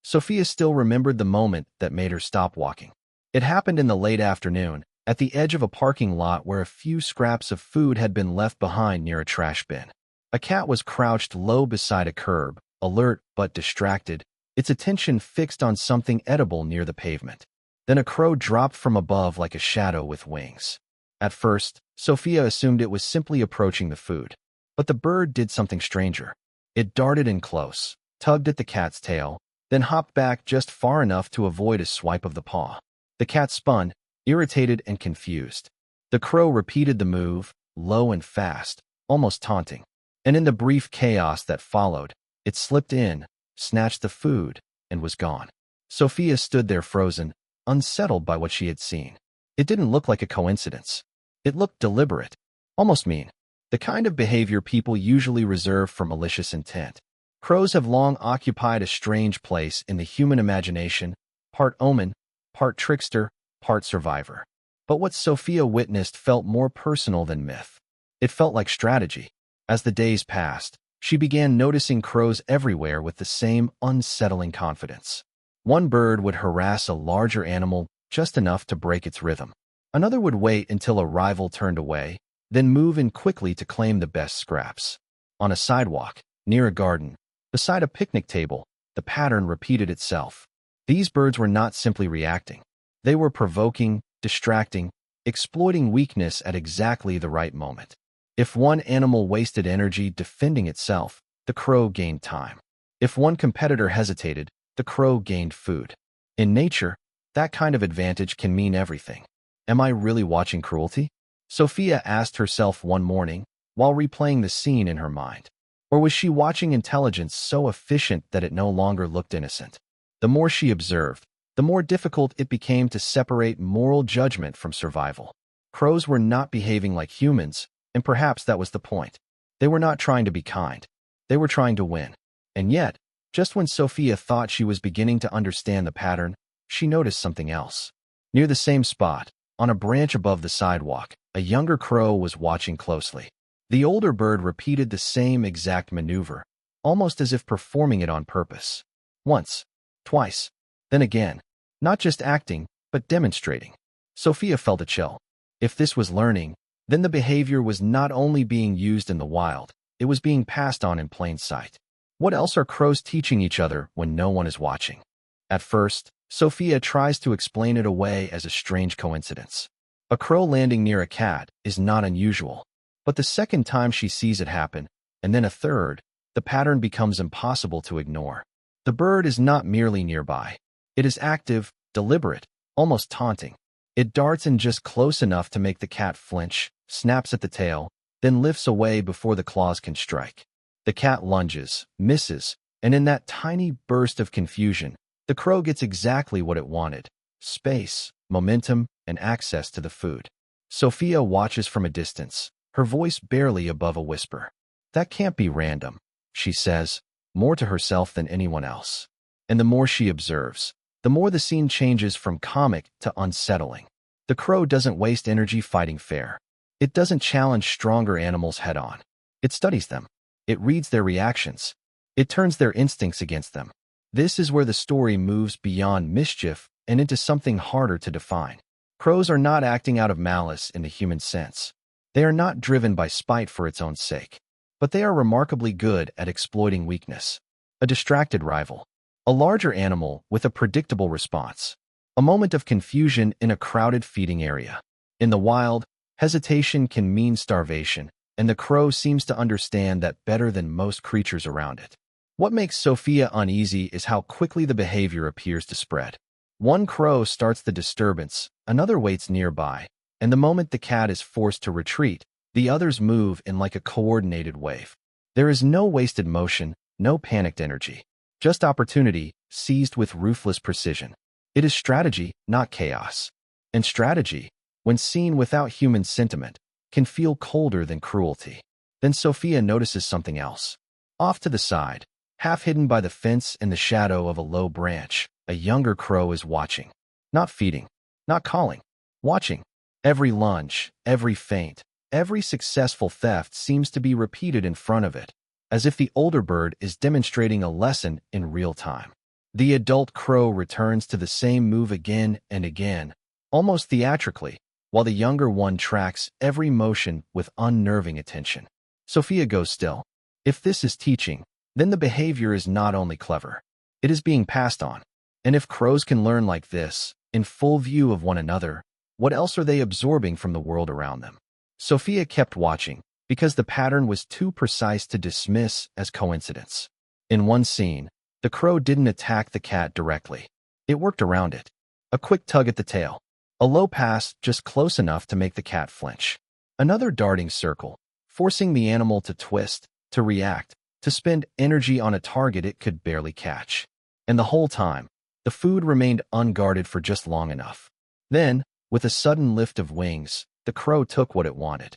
Sophia still remembered the moment that made her stop walking. It happened in the late afternoon, at the edge of a parking lot where a few scraps of food had been left behind near a trash bin. A cat was crouched low beside a curb, alert but distracted, its attention fixed on something edible near the pavement. Then a crow dropped from above like a shadow with wings. At first, Sophia assumed it was simply approaching the food. But the bird did something stranger. It darted in close, tugged at the cat's tail, then hopped back just far enough to avoid a swipe of the paw. The cat spun, irritated and confused. The crow repeated the move, low and fast, almost taunting. And in the brief chaos that followed, it slipped in, snatched the food, and was gone. Sophia stood there frozen, unsettled by what she had seen. It didn't look like a coincidence. It looked deliberate, almost mean. The kind of behavior people usually reserve for malicious intent. Crows have long occupied a strange place in the human imagination, part omen, part trickster, part survivor. But what Sophia witnessed felt more personal than myth. It felt like strategy. As the days passed, she began noticing crows everywhere with the same unsettling confidence. One bird would harass a larger animal just enough to break its rhythm. Another would wait until a rival turned away, then move in quickly to claim the best scraps. On a sidewalk, near a garden, beside a picnic table, the pattern repeated itself. These birds were not simply reacting. They were provoking, distracting, exploiting weakness at exactly the right moment. If one animal wasted energy defending itself, the crow gained time. If one competitor hesitated, the crow gained food. In nature, that kind of advantage can mean everything. Am I really watching Cruelty? Sophia asked herself one morning, while replaying the scene in her mind. Or was she watching intelligence so efficient that it no longer looked innocent? The more she observed, the more difficult it became to separate moral judgment from survival. Crows were not behaving like humans, and perhaps that was the point. They were not trying to be kind. They were trying to win. And yet, just when Sophia thought she was beginning to understand the pattern, she noticed something else. Near the same spot, on a branch above the sidewalk, a younger crow was watching closely. The older bird repeated the same exact maneuver, almost as if performing it on purpose. Once, twice, then again, not just acting, but demonstrating. Sophia felt a chill. If this was learning, then the behavior was not only being used in the wild, it was being passed on in plain sight. What else are crows teaching each other when no one is watching? At first, Sophia tries to explain it away as a strange coincidence. A crow landing near a cat is not unusual, but the second time she sees it happen, and then a third, the pattern becomes impossible to ignore. The bird is not merely nearby. It is active, deliberate, almost taunting. It darts in just close enough to make the cat flinch, snaps at the tail, then lifts away before the claws can strike. The cat lunges, misses, and in that tiny burst of confusion, the crow gets exactly what it wanted: space, momentum, and access to the food. Sophia watches from a distance, her voice barely above a whisper. That can't be random, she says, more to herself than anyone else. And the more she observes, the more the scene changes from comic to unsettling. The crow doesn't waste energy fighting fair. It doesn't challenge stronger animals head-on. It studies them. It reads their reactions. It turns their instincts against them. This is where the story moves beyond mischief and into something harder to define. Crows are not acting out of malice in the human sense. They are not driven by spite for its own sake. But they are remarkably good at exploiting weakness. A distracted rival. A larger animal with a predictable response. A moment of confusion in a crowded feeding area. In the wild, hesitation can mean starvation, and the crow seems to understand that better than most creatures around it. What makes Sophia uneasy is how quickly the behavior appears to spread. One crow starts the disturbance, another waits nearby, and the moment the cat is forced to retreat, the others move in like a coordinated wave. There is no wasted motion, no panicked energy. Just opportunity, seized with ruthless precision. It is strategy, not chaos. And strategy, when seen without human sentiment, can feel colder than cruelty. Then Sophia notices something else. Off to the side, half hidden by the fence in the shadow of a low branch, a younger crow is watching. Not feeding, not calling, watching. Every lunge, every feint, every successful theft seems to be repeated in front of it, as if the older bird is demonstrating a lesson in real time. The adult crow returns to the same move again and again, almost theatrically, while the younger one tracks every motion with unnerving attention. Sofia goes still. If this is teaching, then the behavior is not only clever, it is being passed on. And if crows can learn like this, in full view of one another, what else are they absorbing from the world around them? Sofia kept watching, because the pattern was too precise to dismiss as coincidence. In one scene, the crow didn't attack the cat directly. It worked around it. A quick tug at the tail. A low pass just close enough to make the cat flinch. Another darting circle, forcing the animal to twist, to react, to spend energy on a target it could barely catch. And the whole time, the food remained unguarded for just long enough. Then, with a sudden lift of wings, the crow took what it wanted.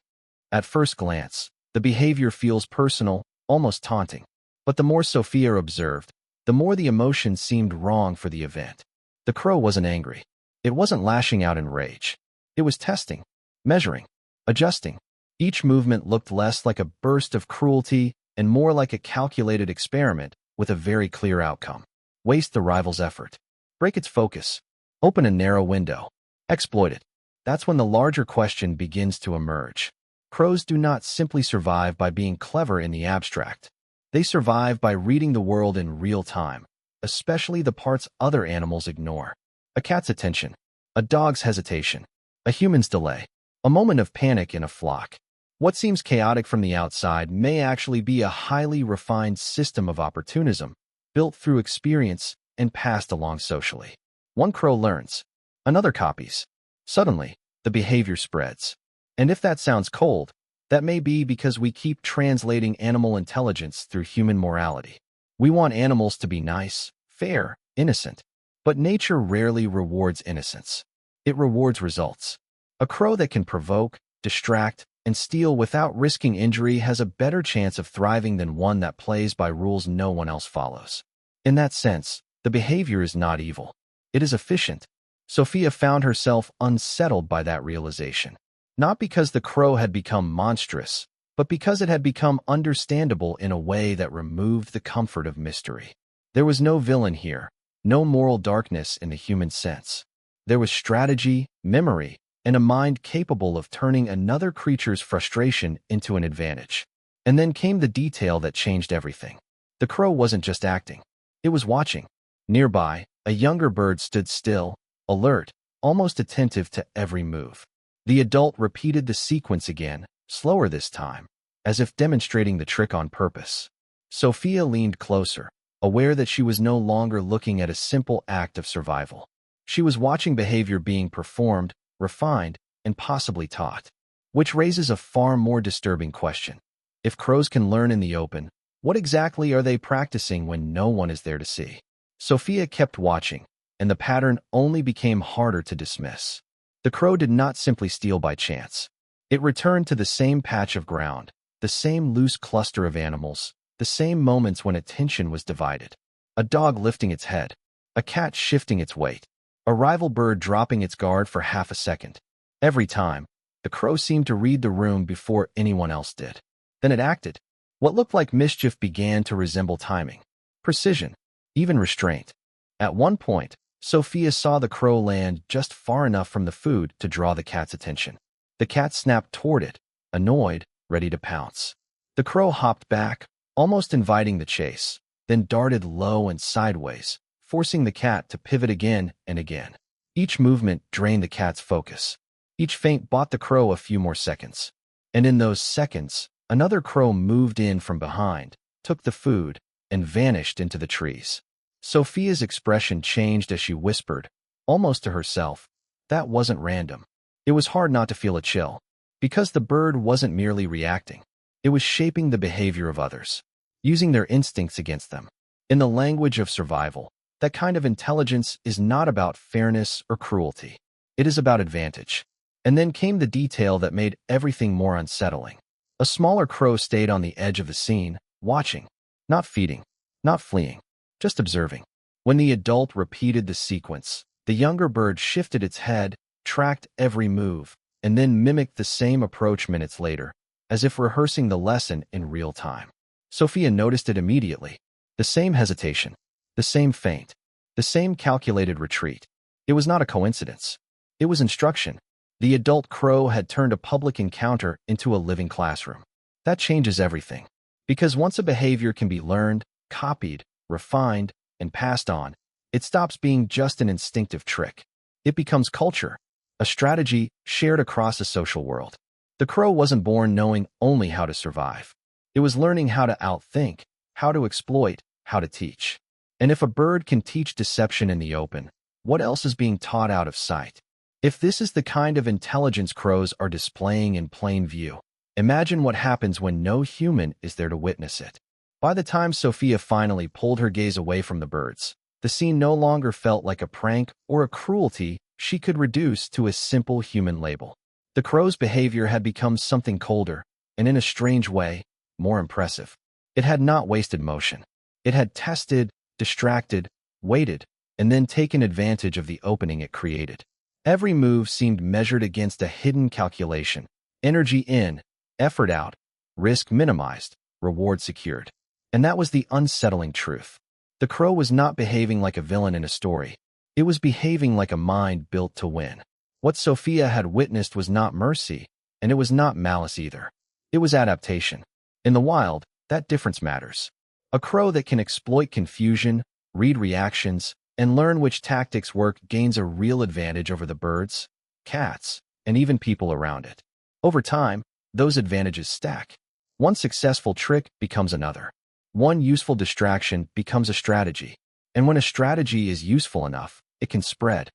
At first glance, the behavior feels personal, almost taunting. But the more Sofia observed, the more the emotion seemed wrong for the event. The crow wasn't angry. It wasn't lashing out in rage. It was testing, measuring, adjusting. Each movement looked less like a burst of cruelty and more like a calculated experiment with a very clear outcome. Waste the rival's effort. Break its focus. Open a narrow window. Exploit it. That's when the larger question begins to emerge. Crows do not simply survive by being clever in the abstract. They survive by reading the world in real time, especially the parts other animals ignore. A cat's attention, a dog's hesitation, a human's delay, a moment of panic in a flock. What seems chaotic from the outside may actually be a highly refined system of opportunism, built through experience and passed along socially. One crow learns, another copies. Suddenly, the behavior spreads. And if that sounds cold, that may be because we keep translating animal intelligence through human morality. We want animals to be nice, fair, innocent. But nature rarely rewards innocence. It rewards results. A crow that can provoke, distract, and steal without risking injury has a better chance of thriving than one that plays by rules no one else follows. In that sense, the behavior is not evil. It is efficient. Sofia found herself unsettled by that realization. Not because the crow had become monstrous, but because it had become understandable in a way that removed the comfort of mystery. There was no villain here. No moral darkness in the human sense. There was strategy, memory, and a mind capable of turning another creature's frustration into an advantage. And then came the detail that changed everything. The crow wasn't just acting. It was watching. Nearby, a younger bird stood still, alert, almost attentive to every move. The adult repeated the sequence again, slower this time, as if demonstrating the trick on purpose. Sofia leaned closer, aware that she was no longer looking at a simple act of survival. She was watching behavior being performed, refined, and possibly taught. Which raises a far more disturbing question. If crows can learn in the open, what exactly are they practicing when no one is there to see? Sofia kept watching, and the pattern only became harder to dismiss. The crow did not simply steal by chance. It returned to the same patch of ground, the same loose cluster of animals, the same moments when attention was divided. A dog lifting its head, a cat shifting its weight, a rival bird dropping its guard for half a second. Every time, the crow seemed to read the room before anyone else did. Then it acted. What looked like mischief began to resemble timing, precision, even restraint. At one point, Sofia saw the crow land just far enough from the food to draw the cat's attention. The cat snapped toward it, annoyed, ready to pounce. The crow hopped back, almost inviting the chase, then darted low and sideways, forcing the cat to pivot again and again. Each movement drained the cat's focus. Each feint bought the crow a few more seconds. And in those seconds, another crow moved in from behind, took the food, and vanished into the trees. Sofia's expression changed as she whispered, almost to herself, "That wasn't random." It was hard not to feel a chill, because the bird wasn't merely reacting. It was shaping the behavior of others, using their instincts against them. In the language of survival, that kind of intelligence is not about fairness or cruelty. It is about advantage. And then came the detail that made everything more unsettling. A smaller crow stayed on the edge of the scene, watching, not feeding, not fleeing, just observing. When the adult repeated the sequence, the younger bird shifted its head, tracked every move, and then mimicked the same approach minutes later, as if rehearsing the lesson in real time. Sofia noticed it immediately. The same hesitation, the same feint, The same calculated retreat. It was not a coincidence. It was instruction. The adult crow had turned a public encounter into a living classroom. That changes everything. Because once a behavior can be learned, copied, refined, and passed on, it stops being just an instinctive trick. It becomes culture, a strategy shared across a social world. The crow wasn't born knowing only how to survive. It was learning how to outthink, how to exploit, how to teach. And if a bird can teach deception in the open, what else is being taught out of sight? If this is the kind of intelligence crows are displaying in plain view, imagine what happens when no human is there to witness it. By the time Sofia finally pulled her gaze away from the birds, the scene no longer felt like a prank or a cruelty she could reduce to a simple human label. The crow's behavior had become something colder, and in a strange way, more impressive. It had not wasted motion. It had tested, distracted, waited, and then taken advantage of the opening it created. Every move seemed measured against a hidden calculation. Energy in, effort out, risk minimized, reward secured. And that was the unsettling truth. The crow was not behaving like a villain in a story. It was behaving like a mind built to win. What Sofia had witnessed was not mercy, and it was not malice either. It was adaptation. In the wild, that difference matters. A crow that can exploit confusion, read reactions, and learn which tactics work gains a real advantage over the birds, cats, and even people around it. Over time, those advantages stack. One successful trick becomes another. One useful distraction becomes a strategy. And when a strategy is useful enough, it can spread.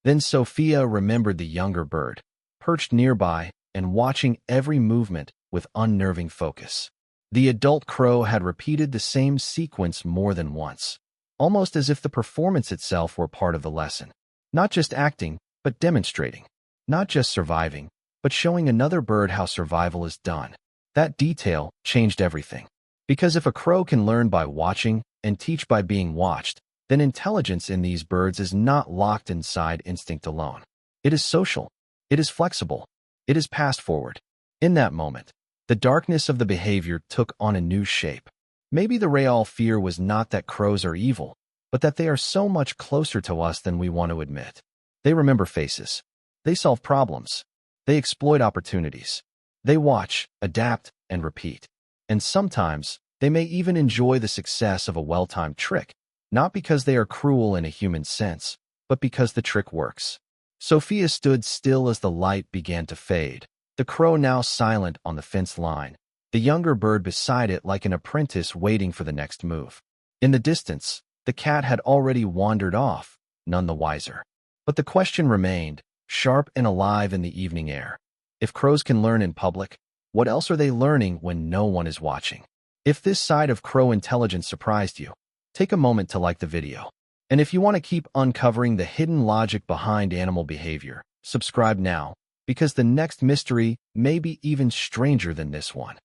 Then Sofia remembered the younger bird, perched nearby and watching every movement with unnerving focus. The adult crow had repeated the same sequence more than once, almost as if the performance itself were part of the lesson. Not just acting, but demonstrating. Not just surviving, but showing another bird how survival is done. That detail changed everything. Because if a crow can learn by watching and teach by being watched, then intelligence in these birds is not locked inside instinct alone. It is social. It is flexible. It is passed forward. In that moment, the darkness of the behavior took on a new shape. Maybe the real fear was not that crows are evil, but that they are so much closer to us than we want to admit. They remember faces. They solve problems. They exploit opportunities. They watch, adapt, and repeat. And sometimes, they may even enjoy the success of a well-timed trick, not because they are cruel in a human sense, but because the trick works. Sofia stood still as the light began to fade, the crow now silent on the fence line, the younger bird beside it like an apprentice waiting for the next move. In the distance, the cat had already wandered off, none the wiser. But the question remained, sharp and alive in the evening air. If crows can learn in public, what else are they learning when no one is watching? If this side of crow intelligence surprised you, take a moment to like the video. And if you want to keep uncovering the hidden logic behind animal behavior, subscribe now, because the next mystery may be even stranger than this one.